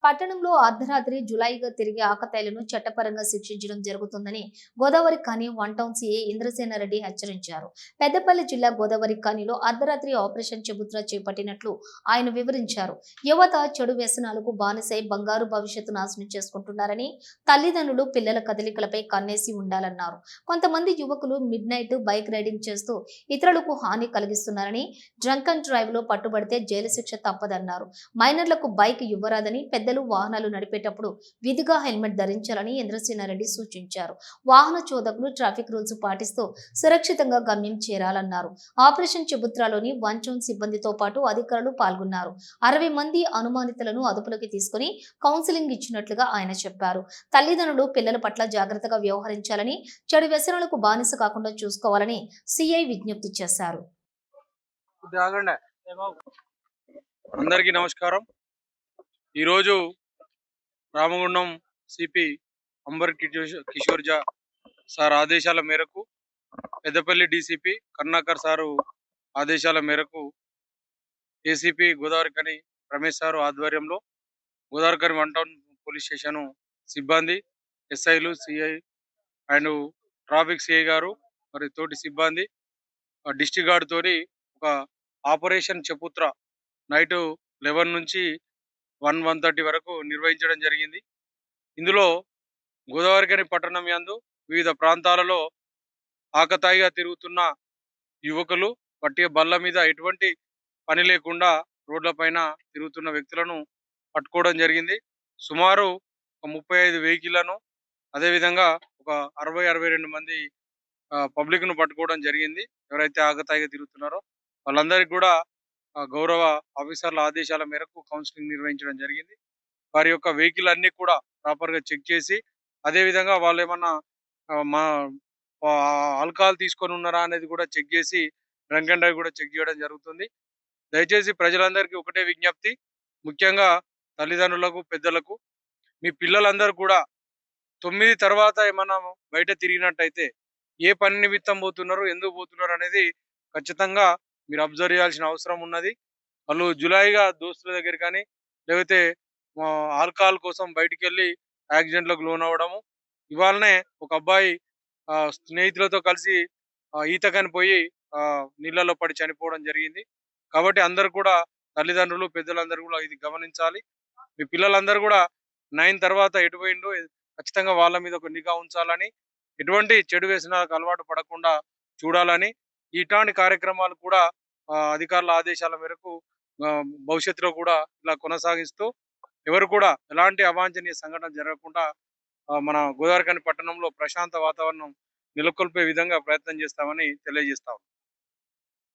పట్టణంలో అర్ధరాత్రి జులాయిగా తిరిగే ఆకతాయిలను చట్టపరంగా శిక్షించడం జరుగుతుందని Godavarikhani one town CA Indrasena Reddy హెచ్చరించారు. పెద్దపల్లి జిల్లా గోదావరి ఖనిలో అర్ధరాత్రి ఆపరేషన్ చెబుత్రా చేపట్టినట్లు ఆయన వివరించారు. యువత చెడు వ్యసనాలకు బానిసై బంగారు భవిష్యత్తు నాశనం చేసుకుంటున్నారని, తల్లిదండ్రులు పిల్లల కదలికలపై కన్నేసి ఉండాలన్నారు. కొంతమంది యువకులు మిడ్ నైట్ బైక్ రైడింగ్ చేస్తూ ఇతరులకు హాని కలిగిస్తున్నారని, డ్రంక్ అండ్ డ్రైవ్ లో పట్టుబడితే జైలు శిక్ష తప్పదన్నారు. మైనర్లకు బైక్ ఇవ్వరాదని, పెద్దలు వాహనాలు నడిపేటప్పుడు విధిగా హెల్మెట్ ధరించాలని ఇంద్రసేనారెడ్డి సూచించారు. వాహన చోదకులు ట్రాఫిక్ రూల్స్ పాటిస్తూ సురక్షితంగా గమ్యం చేరాలన్నారు. ఆపరేషన్ చెబుత్రాలోని వన్ టౌన్ సిబ్బందితో పాటు అధికారులు పాల్గొన్నారు. 60 మంది అనుమానితులను అదుపులోకి తీసుకుని కౌన్సిలింగ్ ఇచ్చినట్లుగా ఆయన చెప్పారు. తల్లిదండ్రులు పిల్లల పట్ల జాగ్రత్తగా వ్యవహరించాలని, చెడు వ్యసనాలకు బానిస కాకుండా చూసుకోవాలని సిఐ విజ్ఞప్తి చేశారు. అందరికీ నమస్కారం. ఈరోజు రామగుండం సిపి అంబర్ కిషోర్ జా సార్ ఆదేశాల మేరకు, పెద్దపల్లి డీసీపీ కర్ణాకర్ సారు ఆదేశాల మేరకు, ACP Godavarikhani Ramesh sir ఆధ్వర్యంలో Godavarikhani one town police station సిబ్బంది, ఎస్ఐలు, సిఐ అండ్ ట్రాఫిక్ సిఐ గారు మరి తోటి సిబ్బంది డిస్ట్రిక్ట్ గార్డ్ తోటి ఒక ఆపరేషన్ చెపుత్ర నైట్ 11 నుంచి 1:30 వరకు నిర్వహించడం జరిగింది. ఇందులో గోదావరి ఖని పట్టణం యందు వివిధ ప్రాంతాలలో ఆకతాయిగా తిరుగుతున్న యువకులు, పట్టిక బళ్ళ మీద ఎటువంటి పని లేకుండా రోడ్లపైన తిరుగుతున్న వ్యక్తులను పట్టుకోవడం జరిగింది. సుమారు 35 వెహికల్లను, అదేవిధంగా ఒక 60-62 మంది పబ్లిక్ను పట్టుకోవడం జరిగింది. ఎవరైతే ఆకతాయిగా తిరుగుతున్నారో వాళ్ళందరికీ కూడా గౌరవ ఆఫీసర్ల ఆదేశాల మేరకు కౌన్సిలింగ్ నిర్వహించడం జరిగింది. వారి యొక్క వెహికల్ అన్ని కూడా ప్రాపర్గా చెక్ చేసి, అదేవిధంగా వాళ్ళు ఏమన్నా మా ఆల్కహాల్ తీసుకొని ఉన్నారా అనేది కూడా చెక్ చేసి, డ్రంక్ అండ్ డ్రైవ్ కూడా చెక్ చేయడం జరుగుతుంది. దయచేసి ప్రజలందరికీ ఒకటే విజ్ఞప్తి, ముఖ్యంగా తల్లిదండ్రులకు, పెద్దలకు, మీ పిల్లలందరూ కూడా 9 తర్వాత ఏమన్నా బయట తిరిగినట్టయితే ఏ పని నిమిత్తం పోతున్నారు, ఎందుకు పోతున్నారు అనేది ఖచ్చితంగా మీరు అబ్జర్వ్ చేయాల్సిన అవసరం ఉన్నది. వాళ్ళు జులాయిగా దోస్తుల దగ్గర కానీ, లేకపోతే ఆల్కహాల్ కోసం బయటికి వెళ్ళి యాక్సిడెంట్లకు లోనవ్వడము. ఇవాళనే ఒక అబ్బాయి స్నేహితులతో కలిసి ఈతకని పోయి నీళ్ళలో పడి చనిపోవడం జరిగింది. కాబట్టి అందరూ కూడా, తల్లిదండ్రులు, పెద్దలందరూ కూడా ఇది గమనించాలి. మీ పిల్లలందరూ కూడా 9 తర్వాత ఎటు పోయిండు ఖచ్చితంగా వాళ్ళ మీద ఒక నిఘా ఉంచాలని, ఎటువంటి చెడు వ్యసనాలకు అలవాటు పడకుండా చూడాలని, ఇట్లాంటి కార్యక్రమాలు కూడా అధికారుల ఆదేశాల మేరకు భవిష్యత్తులో కూడా ఇలా కొనసాగిస్తూ, ఎవరు కూడా ఎలాంటి అవాంఛనీయ సంఘటన జరగకుండా మన గోదావరి ఖని పట్టణంలో ప్రశాంత వాతావరణం నెలకొల్పే విధంగా ప్రయత్నం చేస్తామని తెలియజేస్తాం.